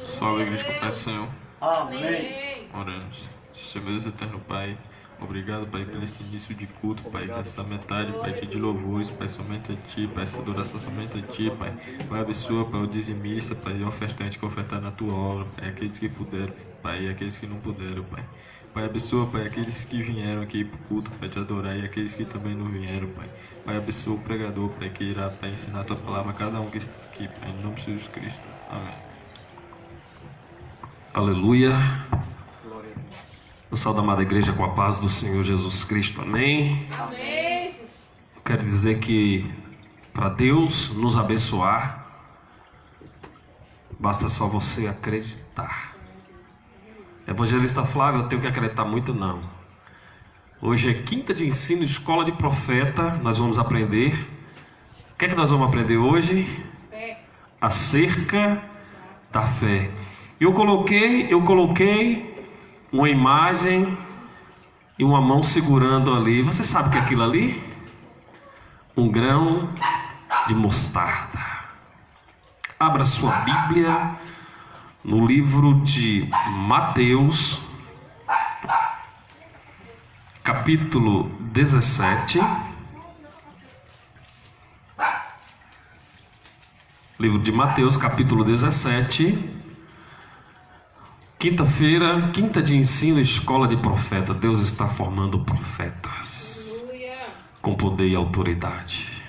Salve a igreja com paz, Senhor. Amém. Oramos. Senhor Deus eterno Pai, obrigado, Pai, pelo esse início de culto, Pai, essa metade, Pai, aqui de louvores, Pai, somente a Ti, Pai, essa adoração somente a Ti, Pai. Pai, abençoa, Pai, o dizimista, Pai, e o ofertante que ofertar na Tua obra, Pai, aqueles que puderam, Pai, e aqueles que não puderam, Pai. Pai, abençoa, Pai, aqueles que vieram aqui pro culto, Pai, te adorar, e aqueles que também não vieram, Pai. Pai, abençoa o pregador, Pai, que irá, Pai, ensinar a Tua palavra a cada um que está aqui, Pai, em nome de Jesus Cristo. Amém. Aleluia. Eu saúdo a amada igreja com a paz do Senhor Jesus Cristo. Amém. Amém. Quero dizer que para Deus nos abençoar, basta só você acreditar. Evangelista Flávio, eu tenho que acreditar muito não. Hoje é quinta de ensino, escola de profeta. Nós vamos aprender. O que é que nós vamos aprender hoje? Fé. Acerca da fé. Eu coloquei uma imagem e uma mão segurando ali. Você sabe o que é aquilo ali? Um grão de mostarda. Abra sua Bíblia no livro de Mateus, capítulo 17. Livro de Mateus, capítulo 17. Quinta-feira, quinta de ensino, escola de profeta. Deus está formando profetas. Aleluia. Com poder e autoridade.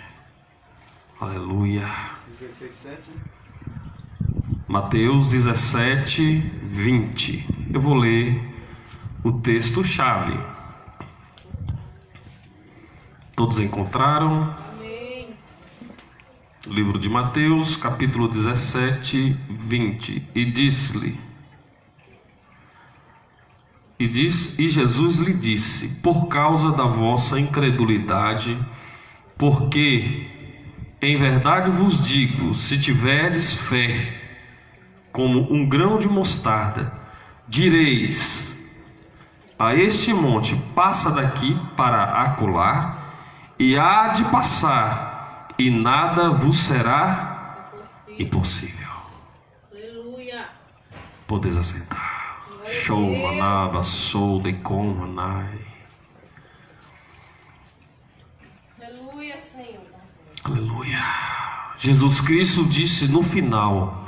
Aleluia. 16:7. Mateus 17, 20. Eu vou ler o texto-chave. Todos encontraram? Amém. Livro de Mateus, capítulo 17, 20. E disse-lhe... E Jesus lhe disse: por causa da vossa incredulidade, porque em verdade vos digo, se tiverdes fé como um grão de mostarda, direis a este monte, passa daqui para acolá, e há de passar, e nada vos será impossível. Aleluia. Podeis assentar. Show manava, sou de comanai. Aleluia, Senhor. Aleluia. Jesus Cristo disse no final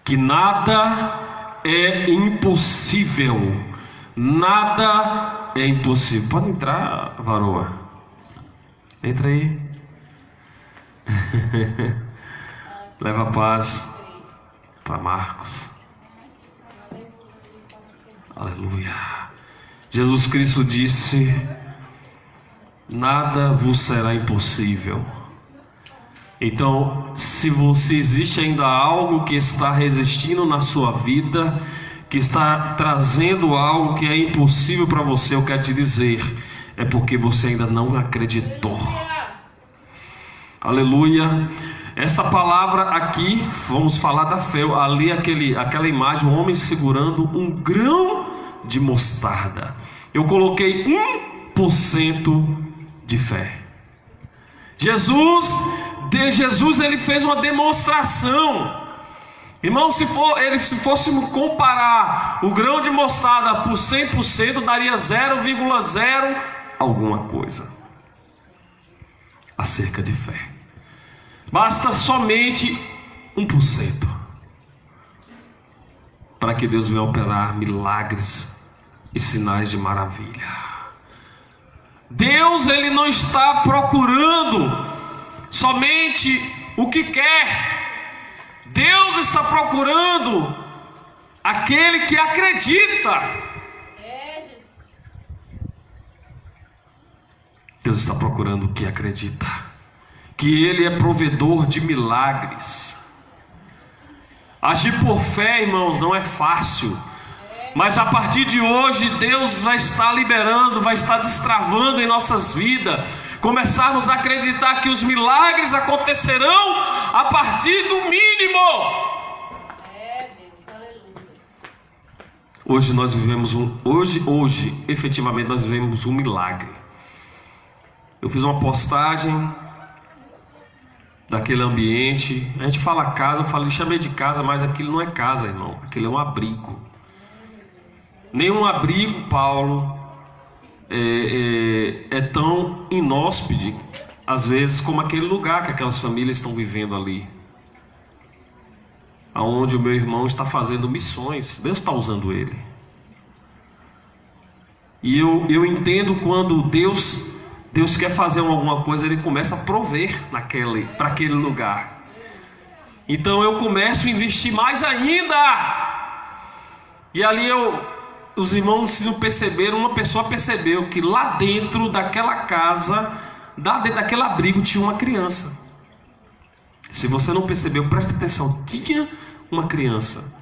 que nada é impossível. Nada é impossível. Pode entrar, varoa. Entra aí. Leva a paz para Marcos. Aleluia. Jesus Cristo disse: nada vos será impossível. Então, se existe ainda algo que está resistindo na sua vida, que está trazendo algo que é impossível para você, eu quero te dizer, é porque você ainda não acreditou. Aleluia. Esta palavra aqui, vamos falar da fé. Ali aquela imagem, um homem segurando um grão de mostarda. Eu coloquei 1% de fé. Jesus ele fez uma demonstração. Irmão, se fôssemos comparar o grão de mostarda por 100%, daria 0,0 alguma coisa acerca de fé. Basta somente 1% para que Deus venha operar milagres e sinais de maravilha. Deus, ele não está procurando somente o que quer. Deus está procurando aquele que acredita. Deus está procurando o que acredita. Que Ele é provedor de milagres. Agir por fé, irmãos, não é fácil. Mas a partir de hoje, Deus vai estar liberando, vai estar destravando em nossas vidas. Começarmos a acreditar que os milagres acontecerão a partir do mínimo. Hoje nós vivemos hoje, efetivamente nós vivemos um milagre. Eu fiz uma postagem daquele ambiente. A gente fala casa, eu chamei de casa, mas aquilo não é casa, irmão. Aquilo é um abrigo. Nenhum abrigo, Paulo, é tão inóspede, às vezes, como aquele lugar que aquelas famílias estão vivendo ali. Aonde o meu irmão está fazendo missões. Deus está usando ele. E eu entendo quando Deus quer fazer alguma coisa, Ele começa a prover para aquele lugar. Então eu começo a investir mais ainda. E ali os irmãos, se não perceberam, uma pessoa percebeu que lá dentro daquela casa, dentro daquele abrigo, tinha uma criança. Se você não percebeu, presta atenção, tinha uma criança.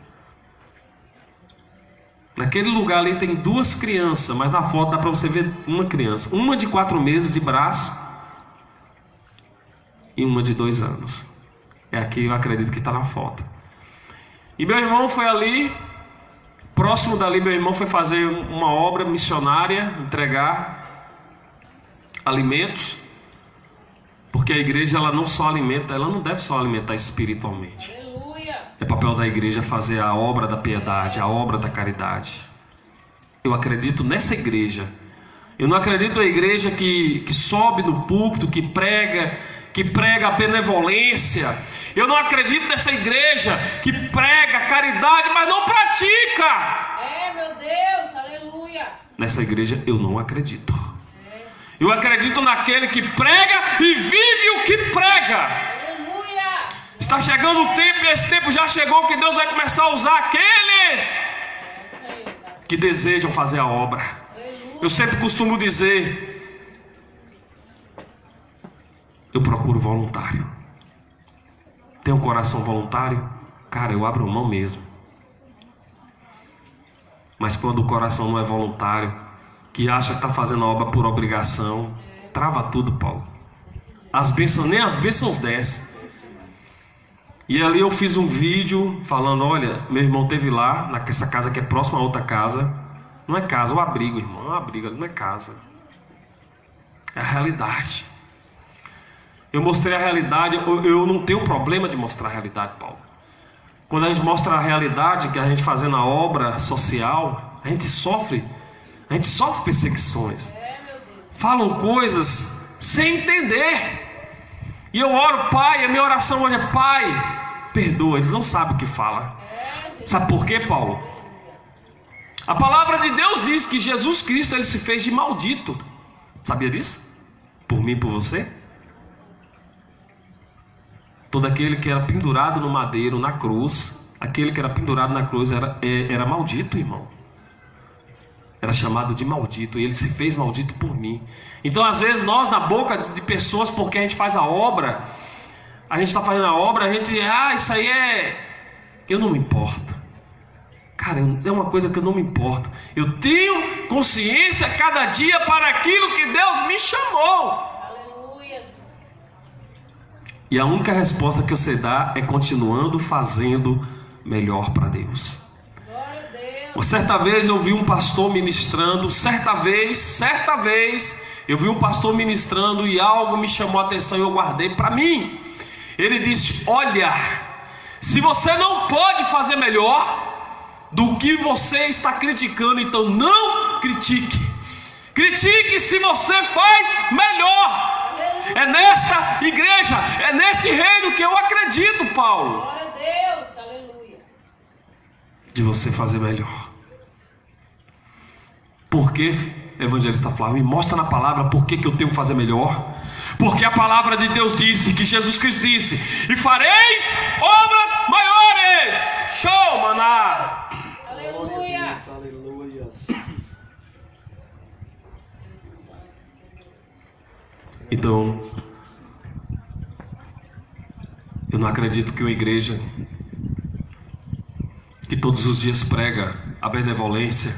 Naquele lugar ali tem 2 crianças, mas na foto dá para você ver uma criança. Uma de 4 meses de braço e uma de 2 anos. É aqui, eu acredito que está na foto. E meu irmão foi ali, próximo dali, meu irmão foi fazer uma obra missionária, entregar alimentos. Porque a igreja, ela não só alimenta, ela não deve só alimentar espiritualmente. É papel da igreja fazer a obra da piedade, a obra da caridade. Eu acredito nessa igreja. Eu não acredito na igreja que sobe no púlpito, que prega a benevolência. Eu não acredito nessa igreja que prega a caridade, mas não pratica. Meu Deus, aleluia. Nessa igreja eu não acredito. Eu acredito naquele que prega e vive o que prega. Está chegando o tempo, e esse tempo já chegou, que Deus vai começar a usar aqueles que desejam fazer a obra. Eu sempre costumo dizer, eu procuro voluntário. Tem um coração voluntário? Cara, eu abro mão mesmo. Mas quando o coração não é voluntário, que acha que está fazendo a obra por obrigação, trava tudo, Paulo. Nem as bênçãos descem. E ali eu fiz um vídeo falando, olha, meu irmão teve lá, nessa casa que é próxima a outra casa. Não é casa, é um abrigo, irmão, é um abrigo, não é casa. É a realidade. Eu mostrei a realidade, eu não tenho problema de mostrar a realidade, Paulo. Quando a gente mostra a realidade, que a gente fazendo a obra social, a gente sofre perseguições. Falam coisas sem entender. E eu oro, Pai, a minha oração hoje é, Pai, perdoa, eles não sabem o que fala. Sabe por quê, Paulo? A palavra de Deus diz que Jesus Cristo, Ele se fez de maldito. Sabia disso? Por mim e por você? Todo aquele que era pendurado no madeiro, na cruz, aquele que era pendurado na cruz era maldito, irmão. Era chamado de maldito, e Ele se fez maldito por mim. Então às vezes nós, na boca de pessoas, porque a gente faz a obra, a gente está fazendo a obra, a gente, isso aí eu não me importo. Cara, é uma coisa que eu não me importo. Eu tenho consciência cada dia para aquilo que Deus me chamou. Aleluia. E a única resposta que eu sei dar é continuando fazendo melhor para Deus. Uma certa vez eu vi um pastor ministrando, certa vez eu vi um pastor ministrando e algo me chamou a atenção e eu guardei para mim. Ele disse, olha, se você não pode fazer melhor do que você está criticando, então não critique. Critique se você faz melhor. É nesta igreja, é neste reino que eu acredito, Paulo. Glória a Deus, aleluia. De você fazer melhor. Por que, evangelista Flávio, me mostra na palavra por que eu tenho que fazer melhor? Porque a palavra de Deus disse, que Jesus Cristo disse, e fareis obras maiores. Show, maná. Aleluia. Aleluia. Então, eu não acredito que uma igreja que todos os dias prega a benevolência,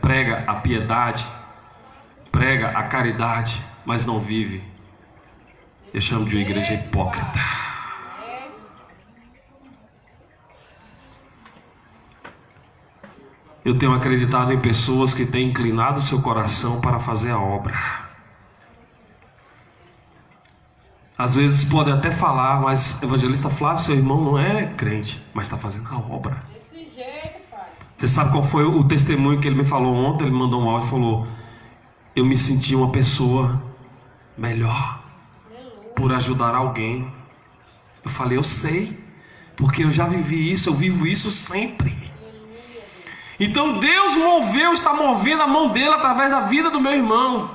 prega a piedade, prega a caridade, mas não vive, eu chamo de uma igreja hipócrita. Eu tenho acreditado em pessoas que têm inclinado seu coração para fazer a obra. Às vezes podem até falar, mas evangelista Flávio, seu irmão não é crente, mas está fazendo a obra. Desse jeito, pai. Você sabe qual foi o testemunho que ele me falou ontem? Ele mandou um áudio e falou: eu me senti uma pessoa melhor por ajudar alguém. Eu falei: eu sei, porque eu já vivi isso, eu vivo isso sempre. Então Deus moveu, está movendo a mão dele através da vida do meu irmão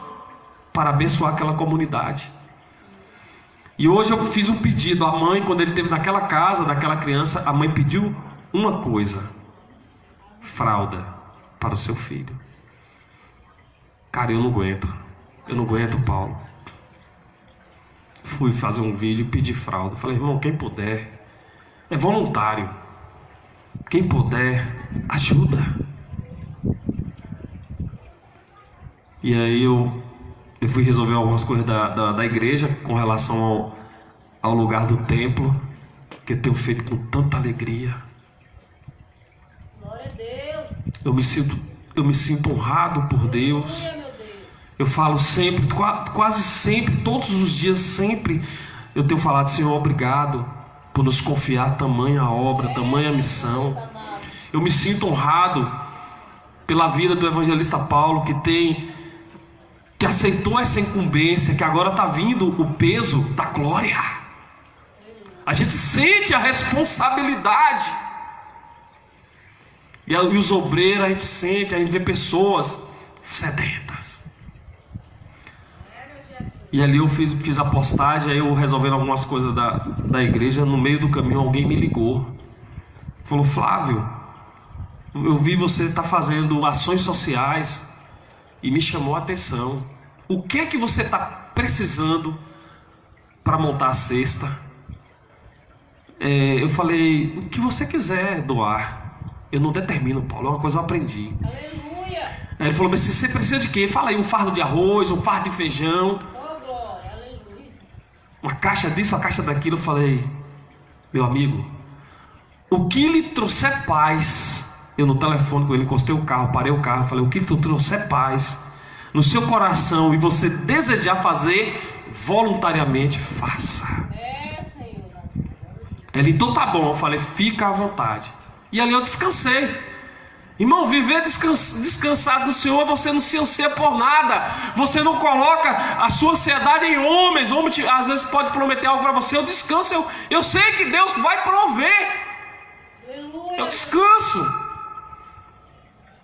para abençoar aquela comunidade. E hoje eu fiz um pedido à mãe, quando ele esteve naquela casa, daquela criança, a mãe pediu uma coisa: fralda para o seu filho. Cara, eu não aguento, Paulo. Fui fazer um vídeo e pedi fralda. Falei: irmão, quem puder, é voluntário. Quem puder, ajuda. E aí eu fui resolver algumas coisas da igreja com relação ao lugar do templo, que eu tenho feito com tanta alegria. Glória a Deus. Eu me sinto honrado por Deus. Aleluia, meu Deus. Eu falo sempre, quase sempre, todos os dias, sempre, eu tenho falado: Senhor, obrigado por nos confiar tamanha obra, tamanha missão. Eu me sinto honrado pela vida do evangelista Paulo, que aceitou essa incumbência, que agora está vindo o peso da glória. A gente sente a responsabilidade. E os obreiros, a gente sente, a gente vê pessoas sedentas. E ali eu fiz a postagem, aí eu resolvendo algumas coisas da igreja. No meio do caminho alguém me ligou, falou: Flávio, eu vi você estar fazendo ações sociais e me chamou a atenção. O que é que você está precisando para montar a cesta? Eu falei: o que você quiser doar. Eu não determino, Paulo, é uma coisa que eu aprendi. Aleluia. Aí ele falou: mas você precisa de quê? Fala aí, um fardo de arroz, um fardo de feijão, Oh, glória. Aleluia. uma caixa disso, uma caixa daquilo. Eu falei: meu amigo, o que lhe trouxer paz. Eu no telefone com ele, encostei o carro, parei o carro, falei: o que lhe trouxer paz no seu coração e você desejar fazer, voluntariamente faça. Senhor. Ele: então tá bom. Eu falei: fica à vontade. E ali eu descansei. Irmão, viver descansado do Senhor, você não se anseia por nada. Você não coloca a sua ansiedade em homens. Homem às vezes pode prometer algo para você. Eu descanso, eu sei que Deus vai prover. Aleluia. Eu descanso.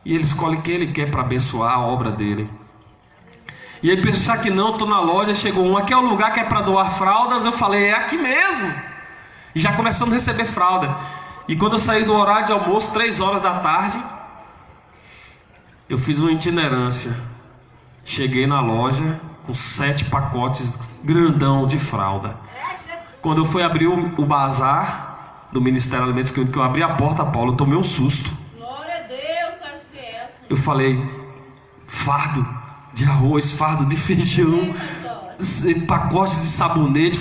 E ele escolhe quem ele quer para abençoar a obra dele. E aí pensar que não, estou na loja, chegou um: aqui é o lugar que é para doar fraldas. Eu falei: é aqui mesmo. E já começamos a receber fralda. E quando eu saí do horário de almoço, 3 horas da tarde, eu fiz uma itinerância. Cheguei na loja com 7 pacotes grandão de fralda. Quando eu fui abrir o bazar do Ministério de Alimentos, que eu abri a porta, Paulo, eu tomei um susto. Glória a Deus, Deus fiel, Senhor. Eu falei: fardo de arroz, fardo de feijão, pacotes de sabonete,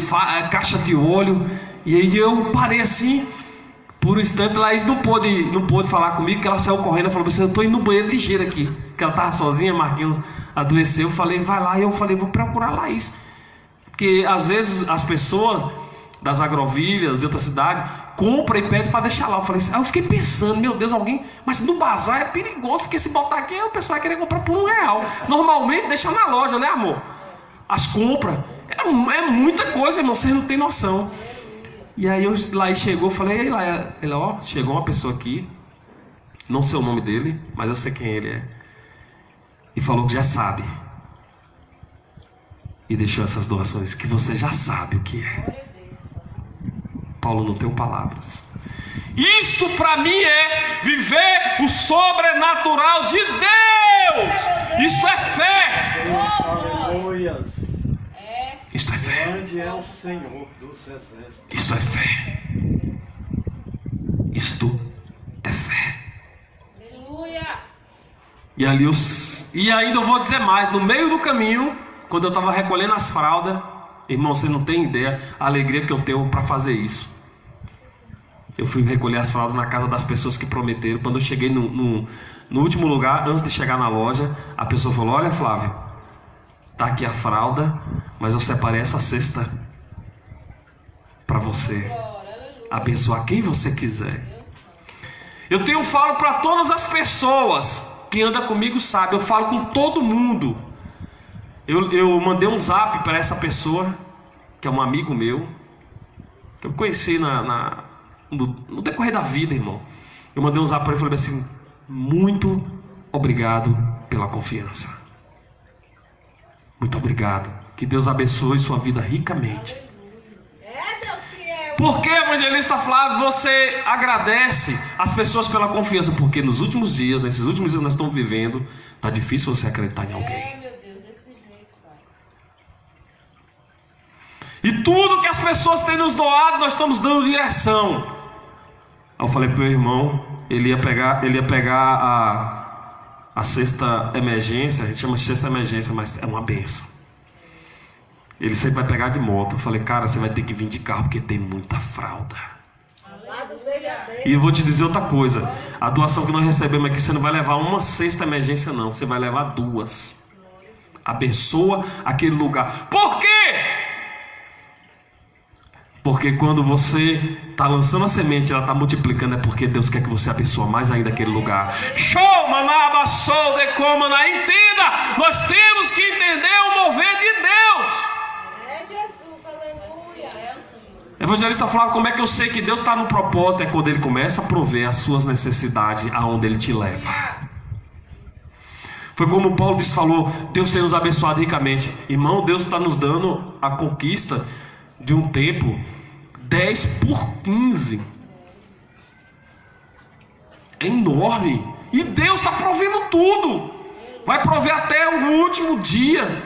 caixa de óleo. E aí eu parei assim, por um instante. Laís não pôde falar comigo, que ela saiu correndo e falou: eu estou indo no banheiro ligeiro aqui, que ela estava sozinha, Marquinhos adoeceu. Eu falei: vai lá. E eu falei: vou procurar Laís, porque às vezes as pessoas das agrovilhas, de outra cidade, compram e pedem para deixar lá. Eu falei assim, eu fiquei pensando: meu Deus, alguém... Mas no bazar é perigoso, porque se botar aqui, o pessoal vai querer comprar por R$1. Normalmente deixa na loja, né, amor? As compras. É muita coisa, irmão, vocês não têm noção. E aí Laís chegou, eu falei: ei, Laís, ele, ó, chegou uma pessoa aqui, não sei o nome dele, mas eu sei quem ele é, e falou que já sabe, e deixou essas doações, que você já sabe o que é. Paulo, não tenho palavras. Isto para mim é viver o sobrenatural de Deus. Isto é fé. Aleluias. Isto é fé. Grande é o Senhor dos exércitos. Isto é fé. Isto é fé. Aleluia. E ali e ainda eu vou dizer mais: no meio do caminho, quando eu estava recolhendo as fraldas, irmão, você não tem ideia a alegria que eu tenho para fazer isso. Eu fui recolher as fraldas na casa das pessoas que prometeram. Quando eu cheguei no último lugar, antes de chegar na loja, a pessoa falou: olha, Flávio, tá aqui a fralda, mas eu separei essa cesta para você abençoar quem você quiser. Eu falo para todas as pessoas que andam comigo, sabe? Eu falo com todo mundo. Eu mandei um zap para essa pessoa, que é um amigo meu, que eu conheci no decorrer da vida, irmão. Eu mandei um zap para ele e falei assim: muito obrigado pela confiança. Muito obrigado. Que Deus abençoe sua vida ricamente. Por que, evangelista Flávio, você agradece as pessoas pela confiança? Porque nesses últimos dias que nós estamos vivendo, está difícil você acreditar em alguém. Meu Deus, desse jeito, pai. E tudo que as pessoas têm nos doado, nós estamos dando direção. Aí eu falei para o meu irmão, ele ia pegar a cesta emergência, a gente chama de cesta emergência, mas é uma benção. Ele sempre vai pegar de moto. Eu falei: cara, você vai ter que vir de carro porque tem muita fralda. E eu vou te dizer outra coisa: a doação que nós recebemos aqui, você não vai levar uma cesta emergência não, você vai levar 2. Abençoa aquele lugar. Por quê? Porque quando você está lançando a semente, ela está multiplicando, é porque Deus quer que você abençoe mais ainda aquele lugar. Show, manaba, sol, decomana. Entenda, nós temos que entender o mover de Deus. Evangelista Flávio, como é que eu sei que Deus está no propósito? É quando Ele começa a prover as suas necessidades aonde Ele te leva. Foi como Paulo falou: Deus tem nos abençoado ricamente. Irmão, Deus está nos dando a conquista de um tempo 10 por 15. É enorme. E Deus está provendo tudo. Vai prover até o último dia,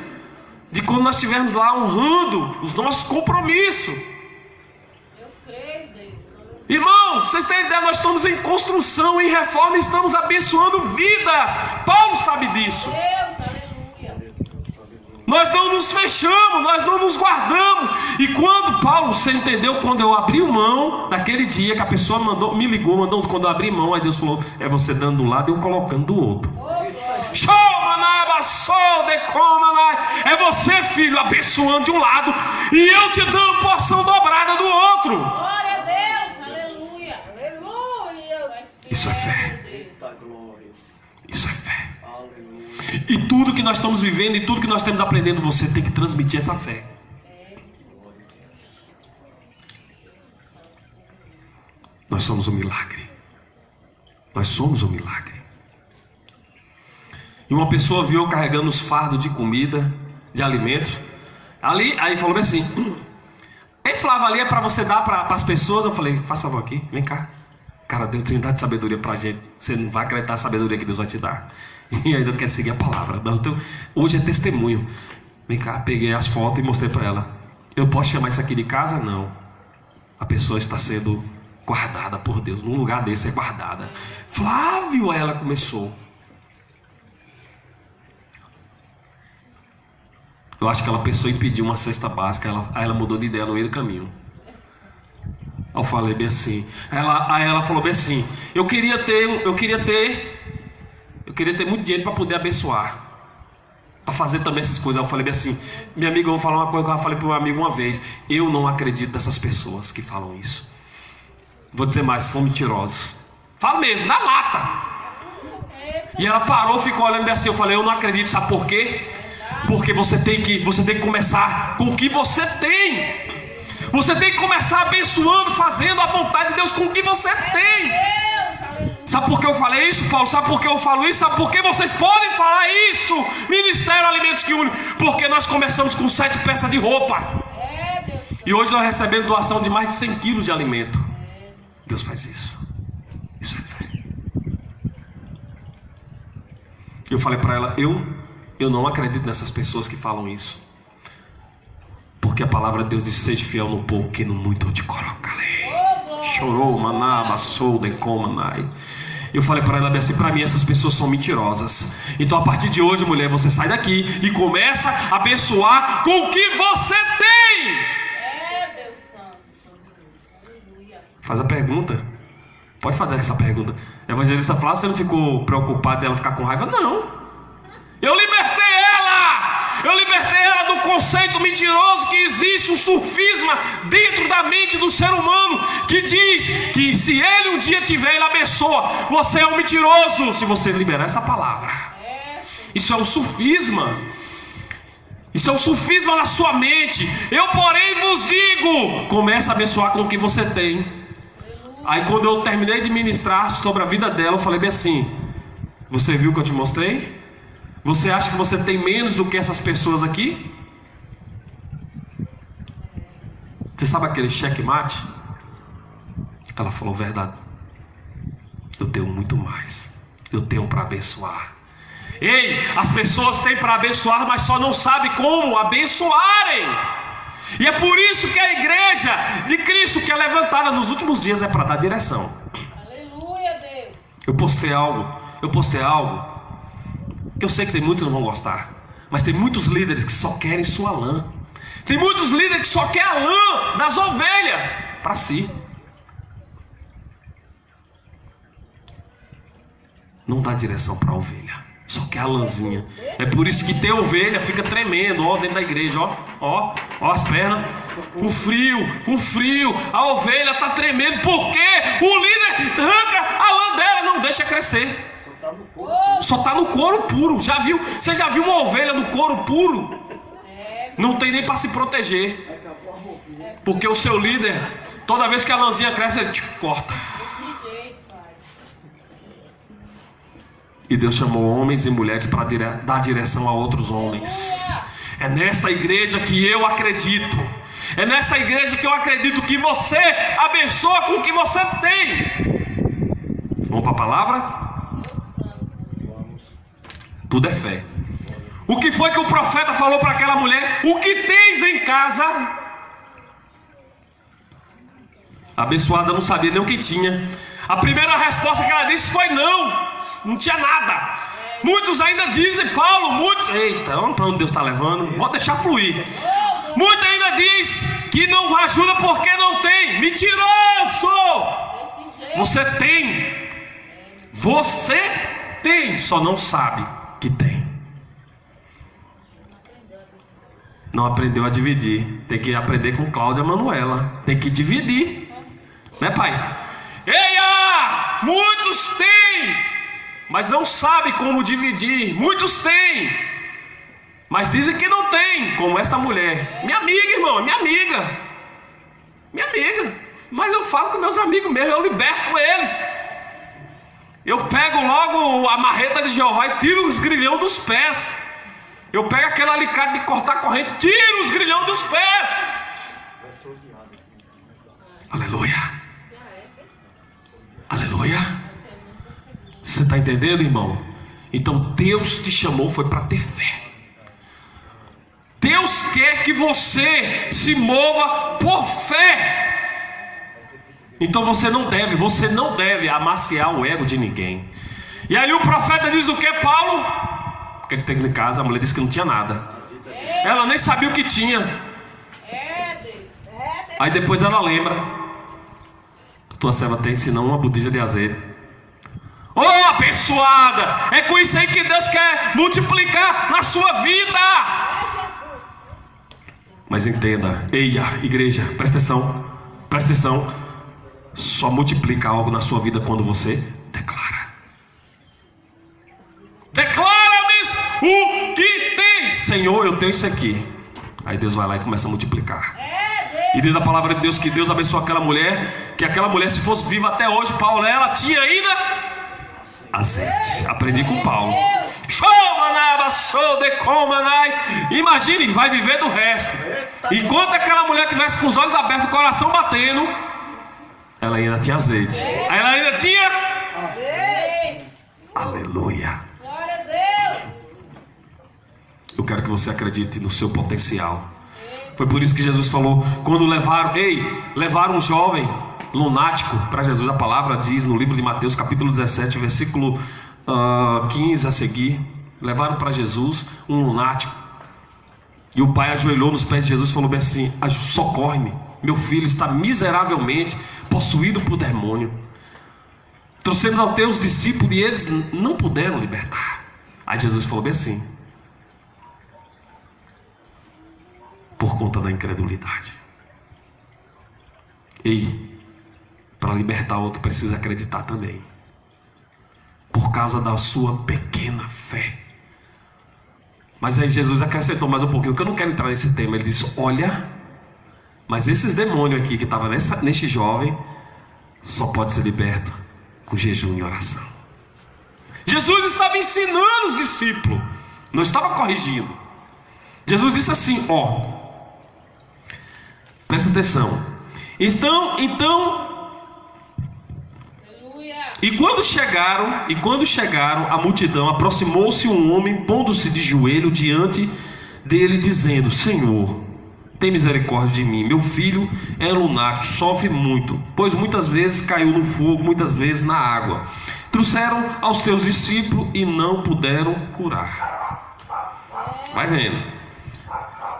de quando nós estivermos lá honrando os nossos compromissos. Irmão, vocês têm ideia, nós estamos em construção, em reforma, estamos abençoando vidas. Paulo sabe disso. Nós não nos fechamos, nós não nos guardamos. E quando Paulo, você entendeu, quando eu abri mão, naquele dia que a pessoa me ligou, quando eu abri mão, aí Deus falou: é você dando de um lado e eu colocando do outro. É você, filho, abençoando de um lado e eu te dando porção dobrada do outro. Glória a Deus, aleluia. Isso é fé. Isso é fé. E tudo que nós estamos vivendo e tudo que nós estamos aprendendo, você tem que transmitir essa fé. Nós somos um milagre. Nós somos um milagre. E uma pessoa viu eu carregando os fardos de comida, de alimentos. Aí falou bem assim: ei, Flávio, ali é para você dar para as pessoas. Eu falei: faça favor aqui, vem cá. Cara, Deus tem dado sabedoria para a gente. Você não vai acreditar a sabedoria que Deus vai te dar. E ainda quer seguir a palavra. Hoje é testemunho. Vem cá, peguei as fotos e mostrei para ela. Eu posso chamar isso aqui de casa? Não. A pessoa está sendo guardada por Deus. Num lugar desse é guardada. Flávio, aí ela começou. Eu acho que ela pensou em pedir uma cesta básica. Aí ela mudou de ideia no meio do caminho. Eu falei bem assim. Aí ela falou bem assim: eu queria ter muito dinheiro para poder abençoar, para fazer também essas coisas. Eu falei bem assim: minha amiga, eu vou falar uma coisa que eu já falei para o meu amigo uma vez. Eu não acredito nessas pessoas que falam isso. Vou dizer mais, são mentirosos. Falo mesmo, na lata. E ela parou, ficou olhando bem assim. Eu falei: eu não acredito, sabe por quê? Porque você tem que começar com o que você tem. Você tem que começar abençoando, fazendo a vontade de Deus com o que você tem. Sabe por que eu falei isso, Paulo? Sabe por que eu falo isso? Sabe por que vocês podem falar isso? Ministério Alimentos que Une. Porque nós começamos com 7 peças de roupa. E hoje nós recebemos doação de mais de 100 quilos de alimento. Deus faz isso. Isso é fé. Eu falei para ela: eu não acredito nessas pessoas que falam isso. Porque a palavra de Deus diz: seja fiel no pouco, que no muito eu te colocarei. Chorou, manava, sou, decomanai. Eu falei para ela assim: para mim essas pessoas são mentirosas. Então a partir de hoje, mulher, você sai daqui e começa a abençoar com o que você tem. Deus Santo. Aleluia. Faz a pergunta. Pode fazer essa pergunta. Evangelista Flávio, você não ficou preocupado dela ficar com raiva? Não. Eu libertei ela. Eu libertei ela do conceito mentiroso que existe um sofisma dentro da mente do ser humano que diz que se ele um dia tiver, ele abençoa. Você é um mentiroso se você liberar essa palavra. Isso é um sofisma. Isso é um sofisma na sua mente. Eu, porém, vos digo: comece a abençoar com o que você tem. Aí quando eu terminei de ministrar sobre a vida dela, eu falei bem assim: você viu o que eu te mostrei? Você acha que você tem menos do que essas pessoas aqui? Você sabe aquele checkmate? Ela falou: verdade. Eu tenho muito mais. Eu tenho para abençoar. Ei, as pessoas têm para abençoar, mas só não sabem como abençoarem. E é por isso que a igreja de Cristo que é levantada nos últimos dias é para dar direção. Aleluia, Deus. Eu postei algo que eu sei que tem muitos que não vão gostar, mas tem muitos líderes que só querem sua lã. Tem muitos líderes que só querem a lã das ovelhas para si. Não dá direção para a ovelha, só quer a lãzinha. É por isso que tem ovelha, fica tremendo, ó, dentro da igreja, ó as pernas, com frio, a ovelha está tremendo, porque o líder arranca a lã dela, não deixa crescer. Só está no couro puro. Já viu? Você já viu uma ovelha no couro puro? Não tem nem para se proteger, porque o seu líder, toda vez que a lãzinha cresce, ele te corta. E Deus chamou homens e mulheres para dar direção a outros homens. É nesta igreja que eu acredito. É nessa igreja que eu acredito que você abençoa com o que você tem. Vamos para a palavra? Tudo é fé. O que foi que o profeta falou para aquela mulher? O que tens em casa? A abençoada não sabia nem o que tinha. A primeira resposta que ela disse foi não tinha nada. Muitos ainda dizem, eita, vamos para onde Deus está levando, vou deixar fluir. Muitos ainda dizem que não ajuda porque não tem. Mentiroso! Você tem, só não sabe que tem. Não aprendeu a dividir. Tem que aprender com Cláudia Manuela. Tem que dividir, né, pai? Eia! Muitos têm, mas não sabem como dividir. Muitos têm, mas dizem que não tem, como esta mulher. Minha amiga, irmão, minha amiga. Mas eu falo com meus amigos mesmo, eu liberto eles. Eu pego logo a marreta de Jeová e tiro os grilhões dos pés. Eu pego aquele alicate de cortar corrente, tiro os grilhões dos pés. Aleluia. Aleluia. Você está entendendo, irmão? Então Deus te chamou foi para ter fé. Deus quer que você se mova por fé. Então você não deve amaciar o ego de ninguém. E aí o profeta diz o que, Paulo? O que tens em casa? A mulher disse que não tinha nada. Ela nem sabia o que tinha. Aí depois ela lembra. Tua serva tem senão uma botija de azeite. Oh, abençoada! É com isso aí que Deus quer multiplicar na sua vida. Mas entenda, eia, igreja, presta atenção. Só multiplica algo na sua vida quando você declara. Declara-me o que tem. Senhor, eu tenho isso aqui. Aí Deus vai lá e começa a multiplicar. E diz a palavra de Deus que Deus abençoou aquela mulher, que aquela mulher, se fosse viva até hoje, Paulo, ela tinha ainda azeite. Aprendi com Paulo. Imagine, vai viver do resto. Enquanto aquela mulher tivesse com os olhos abertos, o coração batendo, ela ainda tinha azeite. Ela ainda tinha azeite. Aleluia. Glória a Deus. Eu quero que você acredite no seu potencial. Foi por isso que Jesus falou, quando levaram um jovem lunático para Jesus. A palavra diz no livro de Mateus, capítulo 17, versículo 15 a seguir. Levaram para Jesus um lunático. E o pai ajoelhou nos pés de Jesus e falou bem assim: socorre-me, meu filho está miseravelmente possuído por demônio. Trouxemos aos teus discípulos e eles não puderam libertar. Aí Jesus falou bem assim: conta da incredulidade. Ei, para libertar outro precisa acreditar também. Por causa da sua pequena fé. Mas aí Jesus acrescentou mais um pouquinho, que eu não quero entrar nesse tema. Ele disse, olha, mas esses demônios aqui que estavam neste jovem, só pode ser liberto com jejum e oração. Jesus estava ensinando os discípulos, não estava corrigindo. Jesus disse assim, ó, presta atenção. Então, e quando chegaram, a multidão, aproximou-se um homem, pondo-se de joelho diante dele, dizendo, Senhor, tem misericórdia de mim, meu filho é lunático, sofre muito, pois muitas vezes caiu no fogo, muitas vezes na água. Trouxeram aos teus discípulos e não puderam curar. Vai vendo.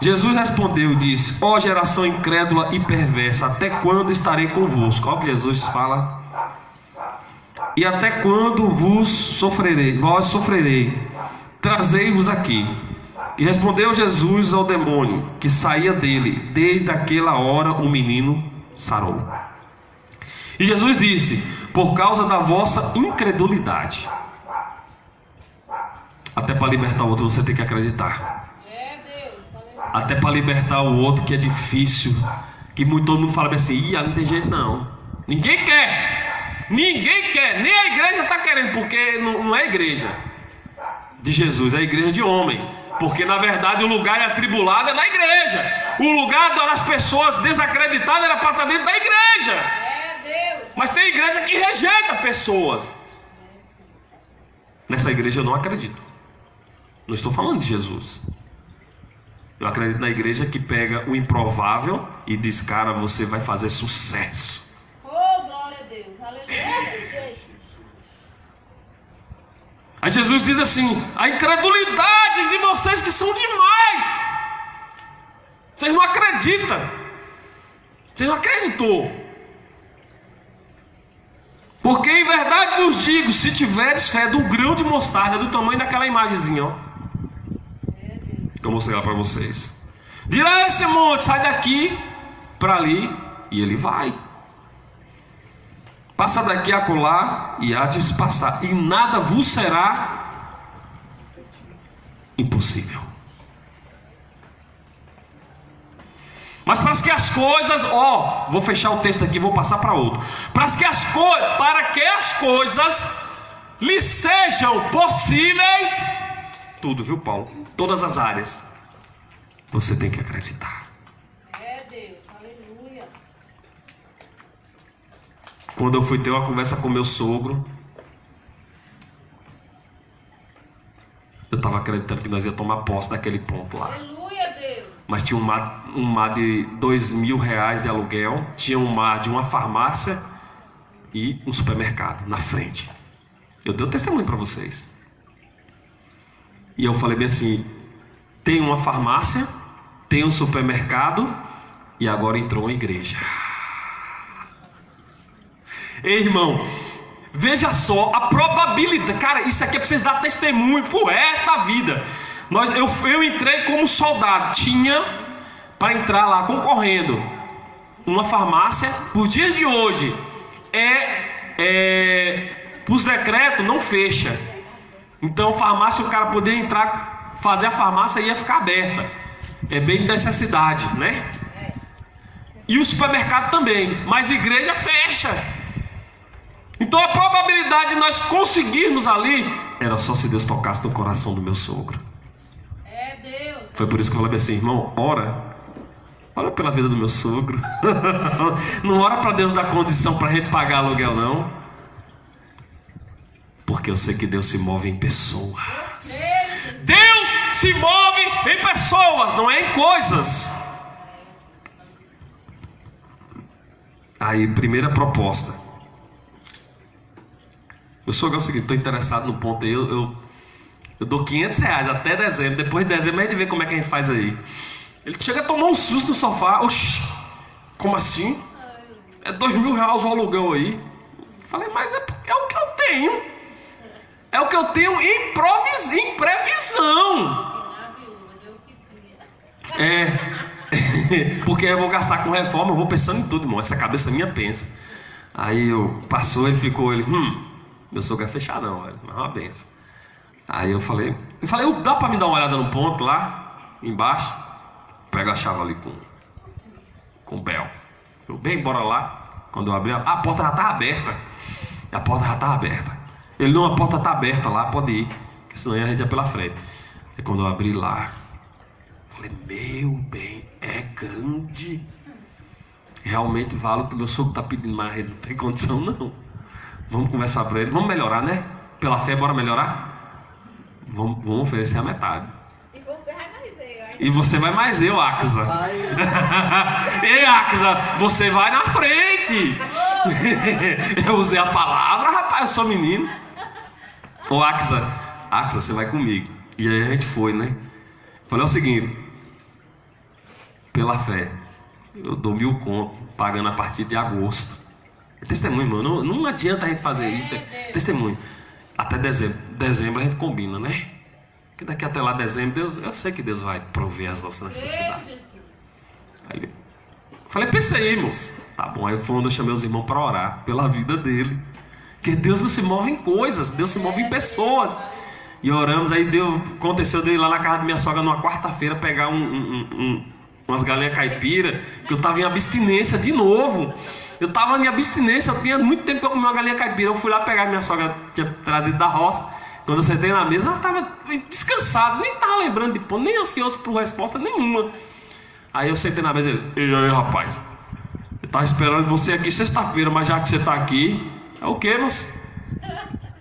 Jesus respondeu e disse, ó geração incrédula e perversa, até quando estarei convosco? Olha o que Jesus fala. E até quando vós sofrerei? Trazei-vos aqui. E respondeu Jesus ao demônio que saía dele. Desde aquela hora o menino sarou. E Jesus disse, por causa da vossa incredulidade. Até para libertar o outro você tem que acreditar. Até para libertar o outro que é difícil, que todo mundo fala assim, não tem jeito não. Ninguém quer, nem a igreja está querendo, porque não é a igreja de Jesus, é a igreja de homem. Porque na verdade o lugar atribulado é na igreja. O lugar das pessoas desacreditadas era para estar dentro da igreja. Mas tem igreja que rejeita pessoas. Nessa igreja eu não acredito. Não estou falando de Jesus. Eu acredito na igreja que pega o improvável e diz, cara, você vai fazer sucesso. Oh, glória a Deus. Aleluia. Aí Jesus diz assim, a incredulidade de vocês que são demais. Vocês não acreditam. Vocês não acreditou. Porque em verdade vos digo, se tiveres fé do grão de mostarda, do tamanho daquela imagenzinha, ó. Eu vou mostrar para vocês. Dirá esse monte, sai daqui para ali, e ele vai. Passa daqui a acolá, e há de se passar, e nada vos será impossível. Mas para que as coisas, vou fechar o texto aqui, vou passar para outro. Para que as coisas lhe sejam possíveis, tudo, viu, Paulo? Todas as áreas. Você tem que acreditar. É Deus, aleluia. Quando eu fui ter uma conversa com meu sogro, eu estava acreditando que nós ia tomar posse daquele ponto lá. Aleluia, Deus. Mas tinha um mar de R$2.000 de aluguel, tinha um mar de uma farmácia e um supermercado na frente. Eu dei o testemunho para vocês. E eu falei bem assim, tem uma farmácia, tem um supermercado e agora entrou uma igreja. Ei, irmão, veja só a probabilidade. Cara, isso aqui é para vocês dar testemunho pro resto da vida. Eu entrei como soldado, tinha para entrar lá concorrendo uma farmácia. Por dias de hoje os decretos não fecha. Então farmácia, o cara poderia entrar, fazer a farmácia e ia ficar aberta. É bem de necessidade, né? E o supermercado também, mas a igreja fecha. Então a probabilidade de nós conseguirmos ali era só se Deus tocasse no coração do meu sogro. É Deus. Foi por isso que eu falei assim, irmão, ora pela vida do meu sogro. Não ora para Deus dar condição para a gente pagar aluguel, não. Porque eu sei que Deus se move em pessoas. Deus se move em pessoas, não é em coisas. Aí, primeira proposta. Eu sou o seguinte, estou interessado no ponto aí, eu dou R$500 até dezembro. Depois de dezembro a gente vê como é que a gente faz aí. Ele chega a tomar um susto no sofá. Oxi, como assim? É R$2.000 o aluguel aí. Falei, mas é o que eu tenho. É o que eu tenho em previsão. É. Porque eu vou gastar com reforma, eu vou pensando em tudo, irmão. Essa cabeça minha pensa. Aí passou, ele ficou, meu sogro é fechadão, velho, mas é uma benção. Aí eu falei, dá pra me dar uma olhada no ponto lá, embaixo? Pega a chave ali com o Bel. Eu, bem, bora lá. Quando eu abri, a porta já estava aberta. A porta já estava aberta. Ele, não, a porta está aberta lá, pode ir. Porque senão a gente ia pela frente. Aí quando eu abri lá, falei, meu bem, é grande. Realmente vale o que o meu sogro está pedindo, mas a gente não tem condição não. Vamos conversar para ele, vamos melhorar, né? Pela fé, bora melhorar? Vamos oferecer a metade. E você vai mais eu, Axa. Ei, Axa, você vai na frente. Eu usei a palavra, rapaz, eu sou menino. Ô, Axa, você vai comigo. E aí a gente foi, né? Falei o seguinte: pela fé, eu dou 1.000 conto, pagando a partir de agosto. É testemunho, mano. Não adianta a gente fazer isso. É testemunho. Até dezembro. Dezembro a gente combina, né? Que daqui até lá, dezembro, eu sei que Deus vai prover as nossas necessidades. Aí eu falei, pensei, moço. Tá bom, aí foi onde eu chamei os irmãos para orar pela vida dele. Porque Deus não se move em coisas, Deus se move em pessoas. E oramos, aí aconteceu dele lá na casa da minha sogra numa quarta-feira pegar umas galinhas caipira, que eu tava em abstinência de novo. Eu tava em abstinência, eu tinha muito tempo que eu comi uma galinha caipira. Eu fui lá pegar minha sogra, tinha trazido da roça. Quando eu sentei na mesa, ela estava descansada, nem estava lembrando de pôr, nem ansioso por resposta nenhuma. Aí eu sentei na mesa e ele, e aí, rapaz, eu estava esperando você aqui sexta-feira, mas já que você está aqui, é o quê, moço?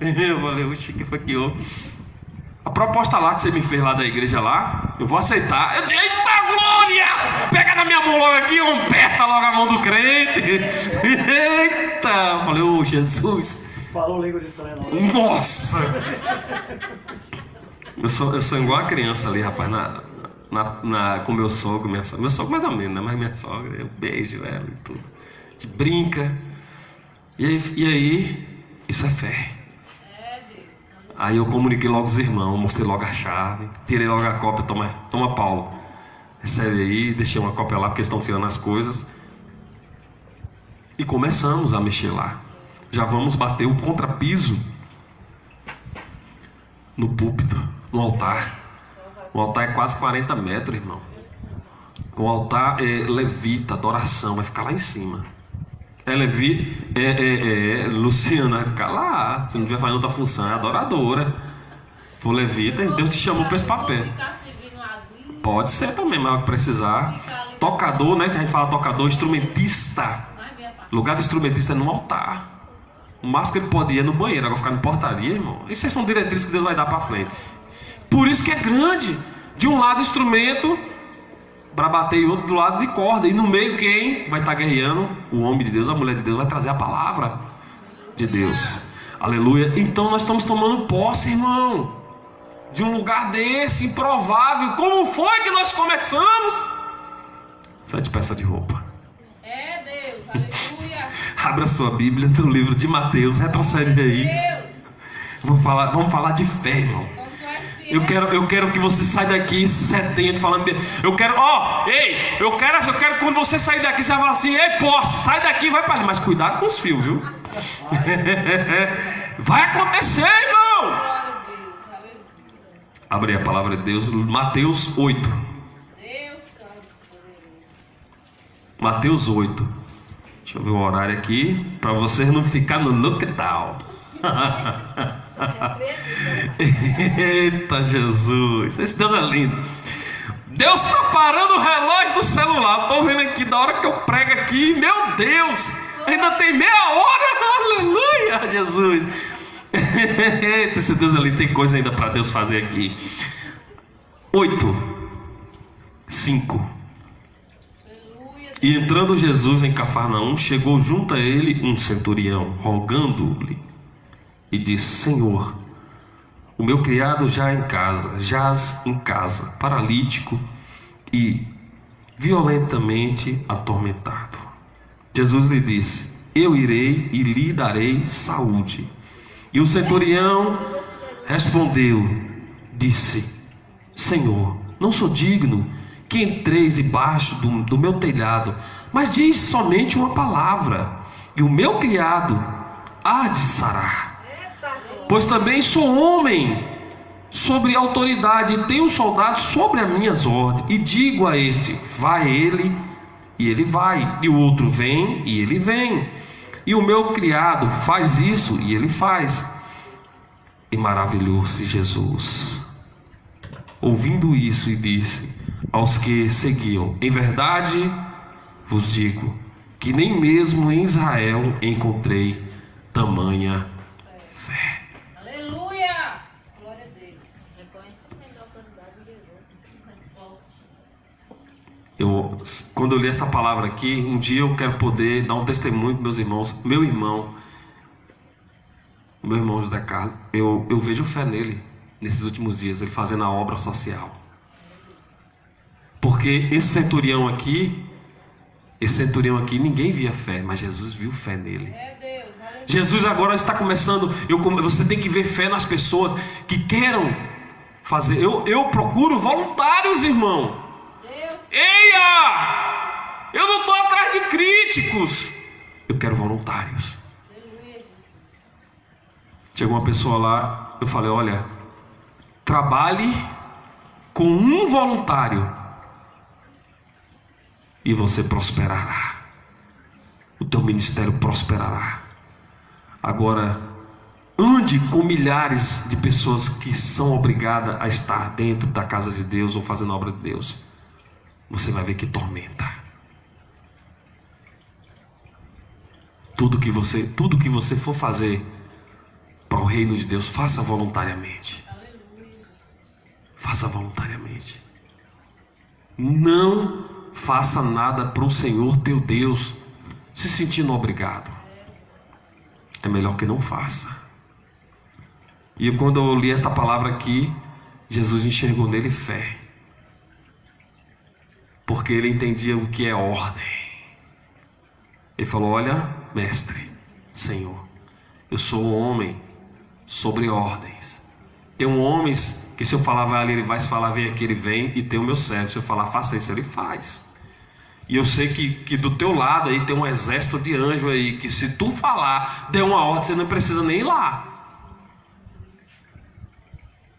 Eu falei, oxe, que foi que houve? A proposta lá que você me fez lá da igreja lá, eu vou aceitar. Eu disse, eita glória! Pega na minha mão logo aqui, aperta logo a mão do crente. Eita! Eu falei, ô Jesus. Falou línguas estranhas não. Nossa! Eu sou igual a criança ali, rapaz, com meu sogro, minha sogra. Meu sogro mais ou menos, né? Mas minha sogra, eu beijo ela e tudo. A gente brinca. E aí, isso é fé. Aí eu comuniquei logo os irmãos, mostrei logo a chave, tirei logo a cópia, toma Paulo. Recebe aí, deixei uma cópia lá porque eles estão tirando as coisas. E começamos a mexer lá. Já vamos bater o contrapiso no púlpito, no altar. O altar é quase 40 metros, irmão. O altar é levita, adoração, vai ficar lá em cima. Luciana vai ficar lá. Se não tiver fazendo outra função, é adoradora. For levita, Deus te chamou para esse papel. Pode ser também, mas precisar. Tocador, né? Que a gente fala tocador, instrumentista. O lugar do instrumentista é no altar. O máximo que ele pode ir é no banheiro. Agora ficar no portaria, irmão. Essas são diretrizes que Deus vai dar para frente. Por isso que é grande. De um lado instrumento para bater, e outro do lado de corda. E no meio quem vai estar guerreando? O homem de Deus, a mulher de Deus vai trazer a palavra de Deus. Aleluia. Então nós estamos tomando posse, irmão, de um lugar desse improvável. Como foi que nós começamos? 7 peças de roupa. É Deus, aleluia. Abra sua Bíblia no livro de Mateus, retrocede aí. Vamos falar de fé, irmão. Eu quero que você saia daqui sedento, falando de... Eu quero que quando você sair daqui, você vai falar assim, ei, posso, sai daqui, vai para ali. Mas cuidado com os fios, viu? Vai acontecer, irmão. Abre a palavra de Deus, Mateus 8. Mateus 8. Deixa eu ver o horário aqui, para vocês não ficar no lockdown. Eita Jesus, esse Deus é lindo. Deus está parando o relógio do celular. Estou vendo aqui, da hora que eu prego aqui, meu Deus, ainda tem meia hora. Aleluia, Jesus. Eita, esse Deus ali tem coisa ainda para Deus fazer aqui. 8:5. E entrando Jesus em Cafarnaum, chegou junto a ele um centurião, rogando-lhe, e disse: Senhor, o meu criado jaz em casa, paralítico e violentamente atormentado. Jesus lhe disse: Eu irei e lhe darei saúde. E o centurião respondeu, disse: Senhor, não sou digno que entreis debaixo do meu telhado, mas diz somente uma palavra, e o meu criado há de sarar. Pois também sou homem sobre autoridade, e tenho soldados sobre as minhas ordens, e digo a este, vai ele, e ele vai, e o outro vem, e ele vem, e o meu criado faz isso, e ele faz. E maravilhou-se Jesus, ouvindo isso, e disse aos que seguiam, em verdade vos digo, que nem mesmo em Israel encontrei tamanha fé. Aleluia! Glória a Deus. Reconhecimento da autoridade de Jesus. Quando eu li esta palavra aqui, um dia eu quero poder dar um testemunho para meus irmãos. Meu irmão José Carlos, eu vejo fé nele nesses últimos dias, ele fazendo a obra social. Porque esse centurião aqui, ninguém via fé, mas Jesus viu fé nele. É Deus. Aleluia. Jesus agora está começando. Você tem que ver fé nas pessoas que queiram fazer. Eu procuro voluntários, irmão. Deus. Eia! Eu não estou atrás de críticos. Eu quero voluntários. Aleluia. Chegou uma pessoa lá, eu falei, olha, trabalhe com um voluntário e você prosperará. O teu ministério prosperará. Agora, ande com milhares de pessoas que são obrigadas a estar dentro da casa de Deus ou fazendo a obra de Deus. Você vai ver que tormenta. Tudo que você for fazer para o reino de Deus, faça voluntariamente. Faça voluntariamente. Não faça nada para o Senhor teu Deus se sentindo obrigado. É melhor que não faça. E quando eu li esta palavra aqui, Jesus enxergou nele fé, porque ele entendia o que é ordem. Ele falou, olha, mestre, Senhor, eu sou um homem sobre ordens. Tem homens que se eu falar vai ali, ele vai, se falar vem aqui, ele vem, e tem o meu servo, se eu falar faça isso, ele faz. E eu sei que do teu lado aí tem um exército de anjos aí, que se tu falar, der uma ordem, você não precisa nem ir lá.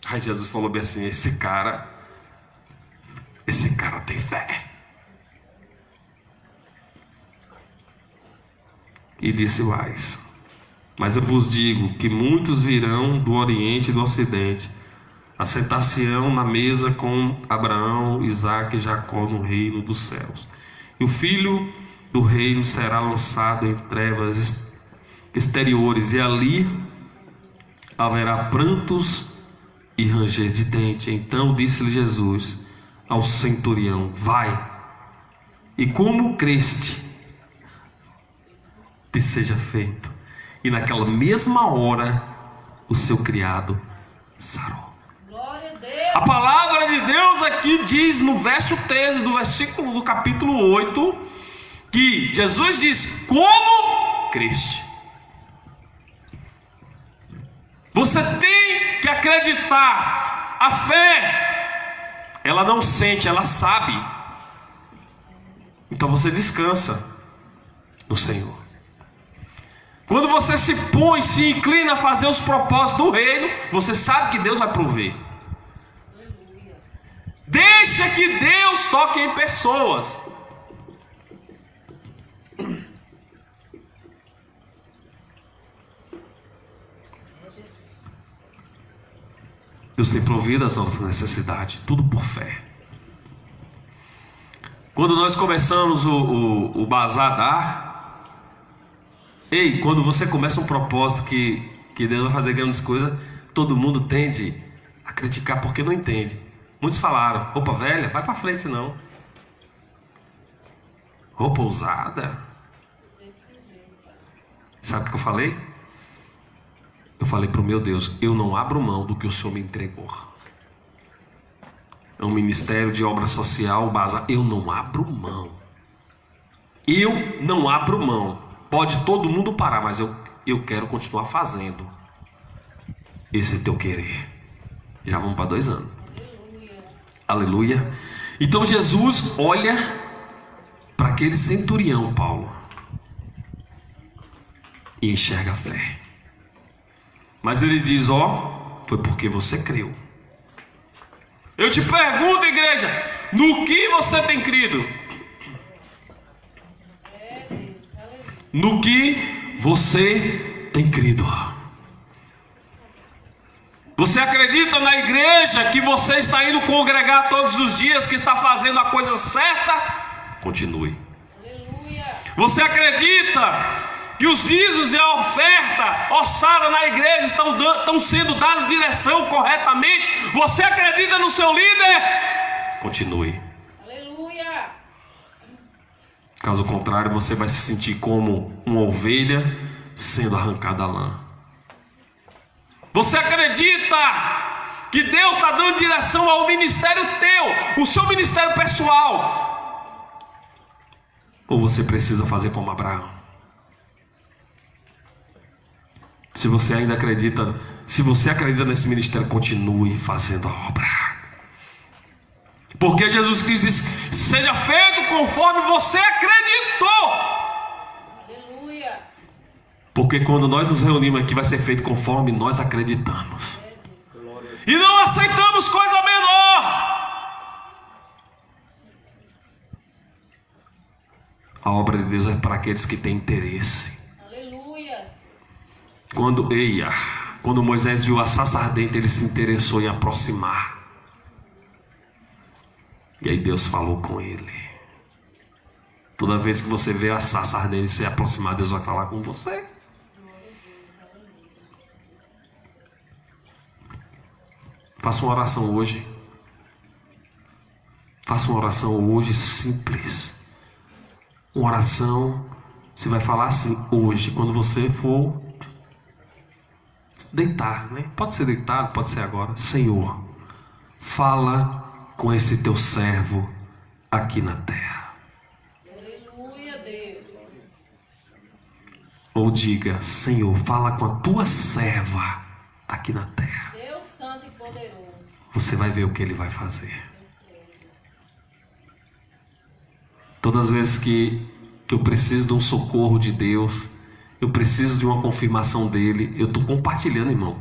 Aí Jesus falou bem assim, esse cara tem fé. E disse mais, mas eu vos digo que muitos virão do Oriente e do Ocidente, assentar-se-ão na mesa com Abraão, Isaque e Jacó no reino dos céus. E o filho do reino será lançado em trevas exteriores, e ali haverá prantos e ranger de dente. Então disse-lhe Jesus ao centurião, vai, e como creste, te seja feito. E naquela mesma hora o seu criado sarou. Glória a Deus. A palavra de Deus aqui diz no verso 13 do capítulo 8, que Jesus diz, como creste. Você tem que acreditar. A fé, ela não sente, ela sabe. Então você descansa no Senhor. Quando você se põe, se inclina a fazer os propósitos do reino, você sabe que Deus vai prover. Deixa que Deus toque em pessoas. Deus tem provido as nossas necessidades, tudo por fé. Quando nós começamos o Bazar Dar, quando você começa um propósito que Deus vai fazer grandes coisas, todo mundo tende a criticar porque não entende. Muitos falaram, roupa velha, vai para frente não. Roupa usada. Sabe o que eu falei? Eu falei para o meu Deus, eu não abro mão do que o Senhor me entregou. É um ministério de obra social, Bazar, eu não abro mão. Eu não abro mão. Pode todo mundo parar, mas eu quero continuar fazendo esse teu querer. Já vamos para 2 anos. Aleluia. Então Jesus olha para aquele centurião, Paulo, e enxerga a fé. Mas ele diz: ó, foi porque você creu. Eu te pergunto, igreja, no que você tem crido? No que você tem crido? Você acredita na igreja que você está indo congregar todos os dias, que está fazendo a coisa certa? Continue. Aleluia. Você acredita que os dízimos e a oferta orçada na igreja estão sendo dados direção corretamente? Você acredita no seu líder? Continue. Aleluia. Caso contrário, você vai se sentir como uma ovelha sendo arrancada a lã. Você acredita que Deus está dando direção ao ministério teu, o seu ministério pessoal? Ou você precisa fazer como Abraão? Se você acredita nesse ministério, continue fazendo a obra. Porque Jesus Cristo disse: seja feito conforme você acreditou. Aleluia. Porque quando nós nos reunimos aqui, vai ser feito conforme nós acreditamos. E não aceitamos coisa menor. A obra de Deus é para aqueles que têm interesse. Quando Moisés viu a sarça ardente, ele se interessou em aproximar. E aí Deus falou com ele. Toda vez que você vê a sarça ardente e se aproximar, Deus vai falar com você. Faça uma oração hoje. Faça uma oração hoje simples. Uma oração, você vai falar assim hoje, quando você for deitar, né? Pode ser deitado, pode ser agora. Senhor, fala com esse teu servo aqui na terra. Aleluia, Deus. Ou diga: Senhor, fala com a tua serva aqui na terra. Deus santo e poderoso. Você vai ver o que ele vai fazer. Todas as vezes que eu preciso de um socorro de Deus, eu preciso de uma confirmação dele, eu estou compartilhando, irmão.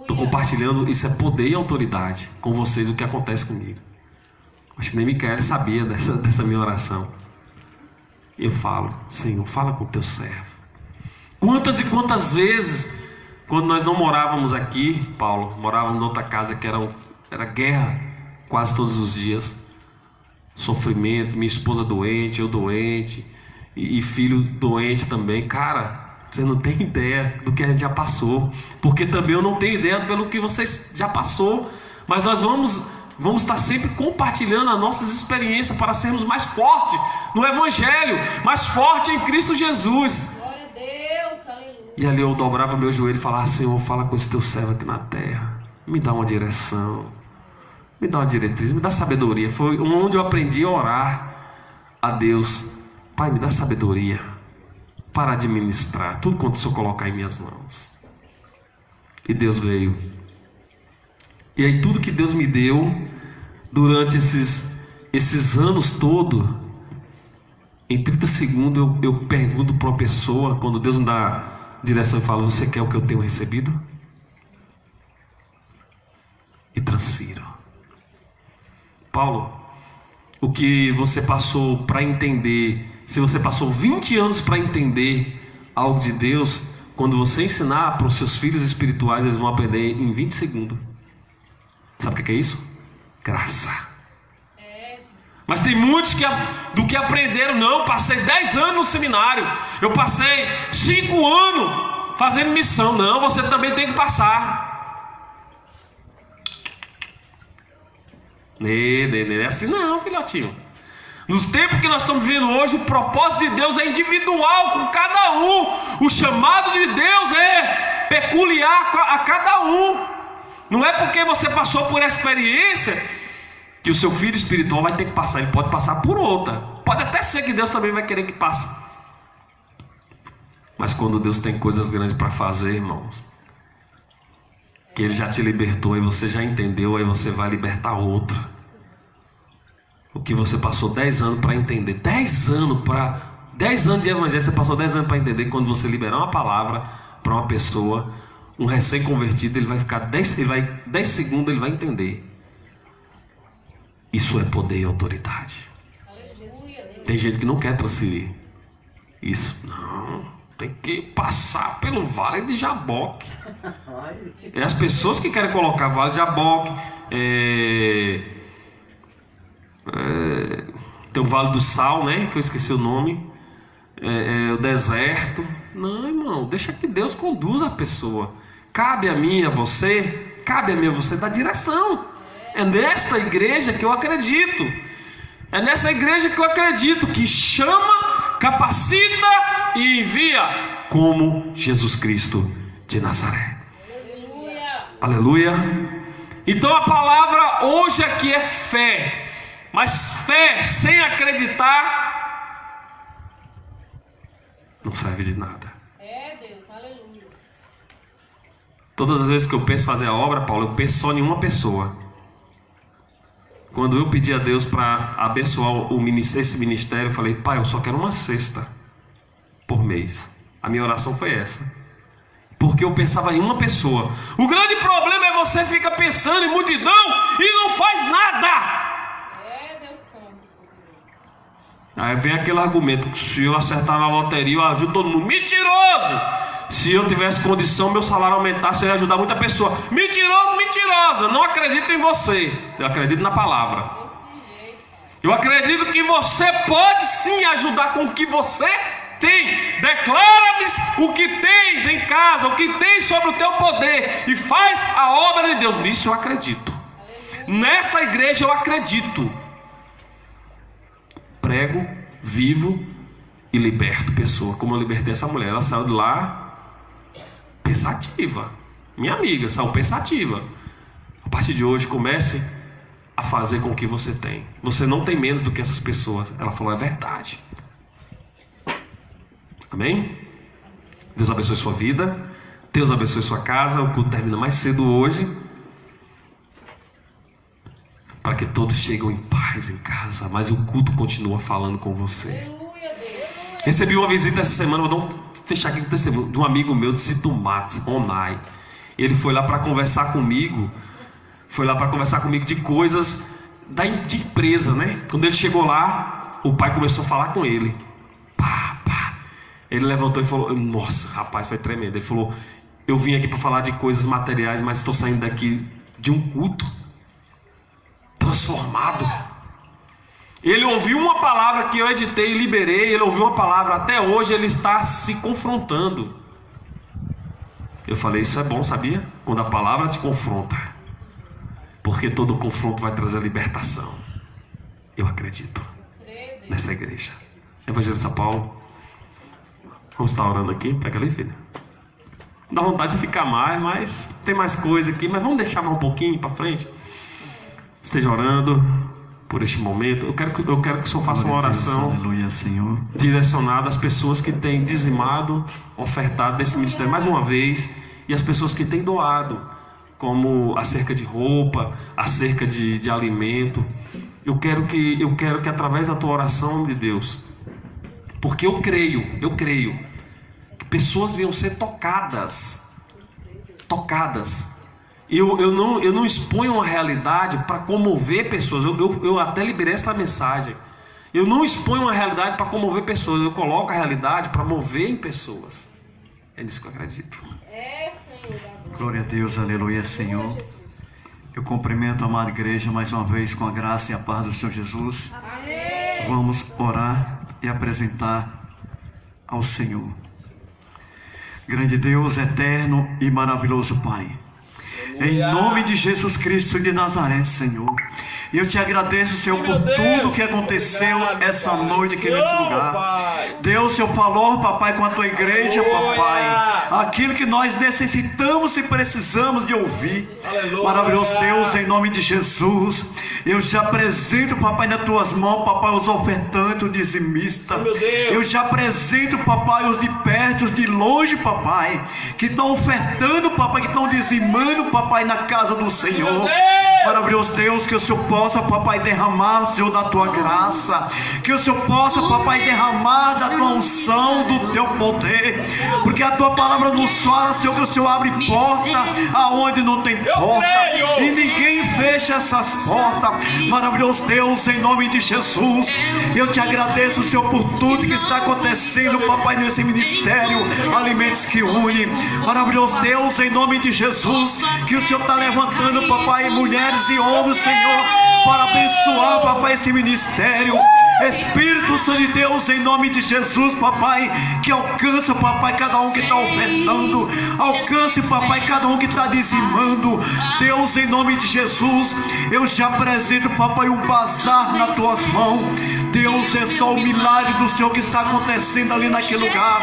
Estou compartilhando, isso é poder e autoridade com vocês, o que acontece comigo. Acho que nem Micael sabia dessa minha oração. Eu falo: Senhor, fala com o teu servo. Quantas e quantas vezes, quando nós não morávamos aqui, Paulo, morávamos em outra casa que era guerra quase todos os dias. Sofrimento, minha esposa doente, eu doente, e filho doente também. Cara, você não tem ideia do que a gente já passou, porque também eu não tenho ideia pelo que vocês já passou, mas nós vamos estar sempre compartilhando as nossas experiências para sermos mais fortes no Evangelho, mais fortes em Cristo Jesus. Glória a Deus, aleluia. E ali eu dobrava meu joelho e falava: Senhor, fala com esse teu servo aqui na terra, me dá uma direção, me dá uma diretriz, me dá sabedoria. Foi onde eu aprendi a orar a Deus: Pai, me dá sabedoria para administrar tudo quanto o Senhor colocar em minhas mãos. E Deus veio. E aí tudo que Deus me deu durante esses anos todos, em 30 segundos eu pergunto para uma pessoa, quando Deus me dá direção e fala: você quer o que eu tenho recebido? E transfiro. Paulo, o que você passou para entender, se você passou 20 anos para entender algo de Deus, quando você ensinar para os seus filhos espirituais, eles vão aprender em 20 segundos. Sabe o que é isso? Graça. Mas tem muitos do que aprenderam: não, passei 10 anos no seminário, eu passei 5 anos fazendo missão. Não, você também tem que passar. Não é assim não, filhotinho. Nos tempos que nós estamos vivendo hoje, o propósito de Deus é individual com cada um. O chamado de Deus é peculiar a cada um. Não é porque você passou por essa experiência que o seu filho espiritual vai ter que passar. Ele pode passar por outra. Pode até ser que Deus também vai querer que passe. Mas quando Deus tem coisas grandes para fazer, irmãos, que Ele já te libertou e você já entendeu, aí você vai libertar outro. o que você passou 10 anos para entender. 10 anos de evangelho, você passou 10 anos para entender. Quando você liberar uma palavra para uma pessoa, um recém-convertido, ele vai ficar 10 segundos, ele vai entender. Isso é poder e autoridade. Tem gente que não quer transferir isso. Não, tem que passar pelo Vale de Jaboque. É as pessoas que querem colocar Vale de Jaboque, tem o Vale do Sal, né? Que eu esqueci o nome. O deserto. Não, irmão, deixa que Deus conduza a pessoa. Cabe a mim, a você dar direção. É nesta igreja que eu acredito. É nessa igreja que eu acredito, que chama, capacita e envia como Jesus Cristo de Nazaré. Aleluia. Então a palavra hoje aqui é fé. Mas fé sem acreditar não serve de nada. Deus, aleluia. Todas as vezes que eu penso em fazer a obra, Paulo, eu penso só em uma pessoa. Quando eu pedi a Deus para abençoar esse ministério, eu falei: Pai, eu só quero uma cesta por mês. A minha oração foi essa. Porque eu pensava em uma pessoa. O grande problema é você fica pensando em multidão e não faz nada. Deus santo. Aí vem aquele argumento: se eu acertar na loteria, eu ajudo todo mundo. Mentiroso! Se eu tivesse condição, meu salário aumentasse, eu ia ajudar muita pessoa. Mentiroso, mentirosa! Não acredito em você. Eu acredito na palavra. Eu acredito que você pode sim ajudar com o que você tem. Declara-me o que tens em casa, o que tens sobre o teu poder, e faz a obra de Deus. Nisso eu acredito. Nessa igreja eu acredito. Prego, vivo e liberto pessoa. Como eu libertei essa mulher, ela saiu de lá pensativa. Minha amiga saiu pensativa. A partir de hoje, comece a fazer com o que você tem. Você não tem menos do que essas pessoas. Ela falou: é verdade. Amém? Deus abençoe sua vida. Deus abençoe sua casa. O culto termina mais cedo hoje, para que todos cheguem em paz em casa. Mas o culto continua falando com você. Recebi uma visita essa semana. Vou fechar aqui com o testemunho de um amigo meu de Situmate, Onai. Ele foi lá para conversar comigo. De coisas de empresa, né? Quando ele chegou lá, o pai começou a falar com ele. Ele levantou e falou: nossa, rapaz, foi tremendo. Ele falou: eu vim aqui para falar de coisas materiais, mas estou saindo daqui de um culto transformado. Ele ouviu uma palavra que eu editei e liberei. Ele ouviu uma palavra, até hoje ele está se confrontando. Eu falei: isso é bom, sabia? Quando a palavra te confronta, porque todo confronto vai trazer libertação. Eu acredito nessa igreja. Evangelista Paulo, vamos estar orando aqui. Pega ali, filha. Dá vontade de ficar mais, mas tem mais coisa aqui. Mas vamos deixar mais um pouquinho para frente. Esteja orando por este momento. Eu quero que o Senhor faça uma oração, aleluia, Senhor, direcionada às pessoas que têm dizimado, ofertado desse ministério mais uma vez, e as pessoas que têm doado, como acerca de roupa, acerca de alimento. Eu quero que através da tua oração, de Deus, porque eu creio que pessoas venham ser tocadas. Eu não exponho uma realidade para comover pessoas. Eu até liberei essa mensagem. Eu não exponho uma realidade para comover pessoas. Eu coloco a realidade para mover em pessoas. É nisso que eu acredito. Senhor. glória a Deus, aleluia, Senhor. Eu cumprimento a amada igreja mais uma vez com a graça e a paz do Senhor Jesus. Amém. Vamos orar e apresentar ao Senhor. Grande Deus, eterno e maravilhoso Pai, em nome de Jesus Cristo de Nazaré, Senhor, eu te agradeço, Senhor, por tudo que aconteceu essa noite aqui nesse lugar. Deus, Senhor, falou, papai, com a tua igreja, papai, aquilo que nós necessitamos e precisamos de ouvir. Maravilhoso Deus, em nome de Jesus, eu já apresento, papai, nas tuas mãos, papai, os ofertantes, os dizimistas. Eu já apresento, papai, os de perto, os de longe, papai, que estão ofertando, papai, que estão dizimando, papai, na casa do Senhor. Maravilhoso Deus, que o Senhor possa, papai, derramar, Senhor, da tua graça, que o Senhor possa, papai, derramar da tua unção, do teu poder, porque a tua palavra nos fala, Senhor, que o Senhor abre porta aonde não tem porta, e ninguém fecha essas portas. Maravilhoso Deus, em nome de Jesus, eu te agradeço, Senhor, por tudo que está acontecendo, papai, nesse ministério Alimentos que Une. Maravilhoso Deus, em nome de Jesus, que o Senhor está levantando, papai, mulheres e homens, Senhor, para abençoar, papai, esse ministério. Espírito Santo de Deus, em nome de Jesus, papai, que alcança, papai, cada um que está ofertando, alcance, papai, cada um que está dizimando. Deus, em nome de Jesus, eu já apresento, papai, um bazar nas tuas mãos. Deus, é só o milagre do Senhor que está acontecendo ali naquele lugar.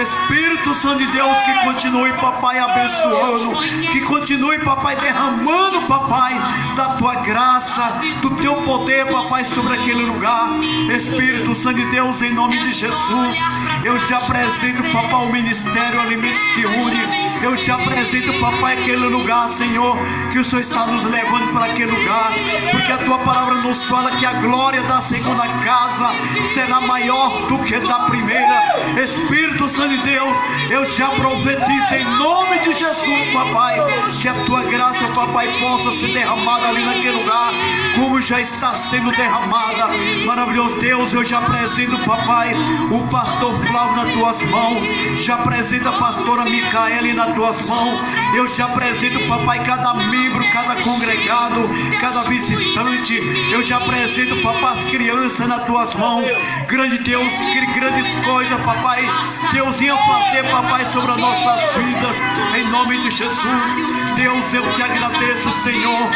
Espírito Santo de Deus, que continue, papai, abençoando, que continue, papai, derramando, papai, da tua graça, do teu poder, papai, sobre aquele lugar. Espírito Santo de Deus, em nome de Jesus, eu já apresento, papai, o ministério Alimentos que Une. Eu já apresento, papai, aquele lugar, Senhor, que o Senhor está nos levando para aquele lugar, porque a tua palavra nos fala que a glória da segunda casa será maior do que da primeira. Espírito Santo de Deus, eu já profetizo em nome de Jesus, papai, que a tua graça, papai, possa ser derramada ali naquele lugar, como já está sendo derramada. Maravilhoso Deus, eu já apresento, papai, o pastor Flávio nas tuas mãos, já apresento a pastora Micaele nas tuas mãos, eu já apresento, papai, cada membro, cada congregado, cada visitante, eu já apresento, papai, as crianças nas tuas mãos. Grande Deus, que grandes coisas, papai, Deus ia fazer, papai, sobre as nossas vidas, em nome de Jesus. Deus, eu te agradeço, Senhor,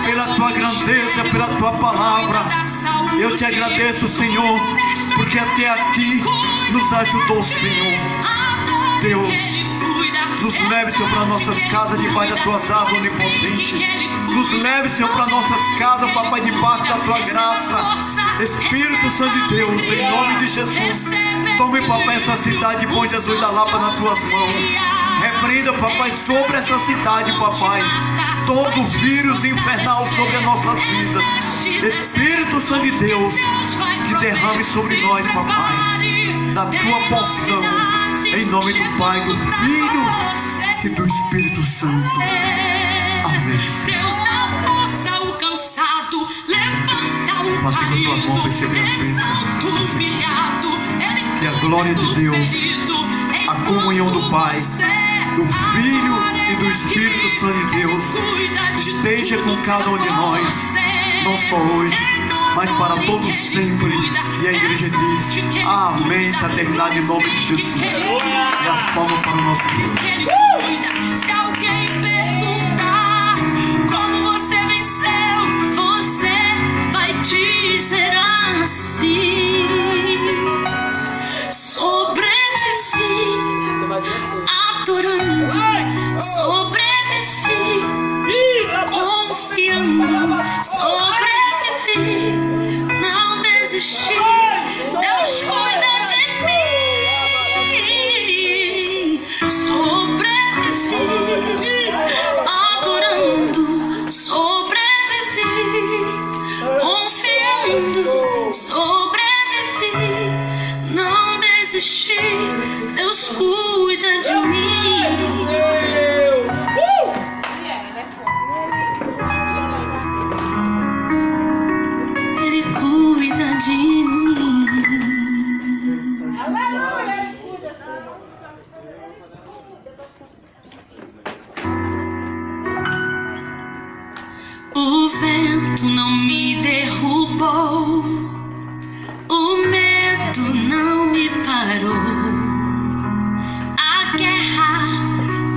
pela tua grandeza, pela tua palavra. Eu te agradeço, Senhor, porque até aqui nos ajudou, Senhor. Deus, nos leve, Senhor, para nossas casas debaixo das tuas asas onipotentes. Nos leve, Senhor, para nossas casas, papai, debaixo da tua graça. Espírito Santo de Deus, em nome de Jesus, tome, papai, essa cidade, bom Jesus da Lapa, nas tuas mãos. Repreenda, papai, sobre essa cidade, papai, todo vírus infernal sobre as nossas vidas. Espírito Santo de Deus, que derrame sobre nós, papai, da tua porção, em nome do Pai, do Filho e do Espírito Santo. Amém. Passe com tuas mãos, perceber as bênçãos. Que a glória de Deus, a comunhão do Pai, do Filho e do Espírito Santo de Deus esteja com cada um de nós, não só hoje, mas para todos sempre. E a igreja diz amém, eternidade, em nome de Jesus. E as palmas para o nosso Deus. Se alguém perguntar como você venceu, você vai dizer assim: sobrevivi, adorando, sobrevivi, confiando, sobrevivi, não desisti, Deus cuida de mim. Sobrevivi, adorando, sobrevivi, confiando, sobrevivi, não desisti, Deus cuida de mim. Ele cuida de mim. O vento não me derrubou, o medo não me parou, a guerra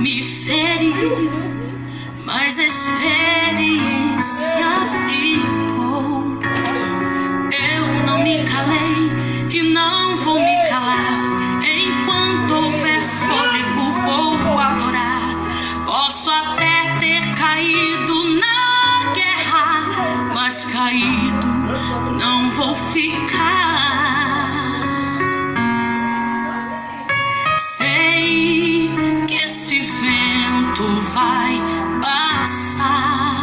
me feriu, mas a experiência ficou. Eu não me calei e não vou me calar, enquanto houver fôlego vou adorar. Posso até ter caído na guerra, mas caído não vou ficar. Sei que esse vento vai passar,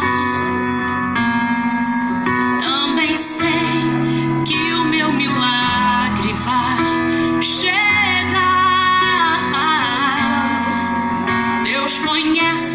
Deus conhece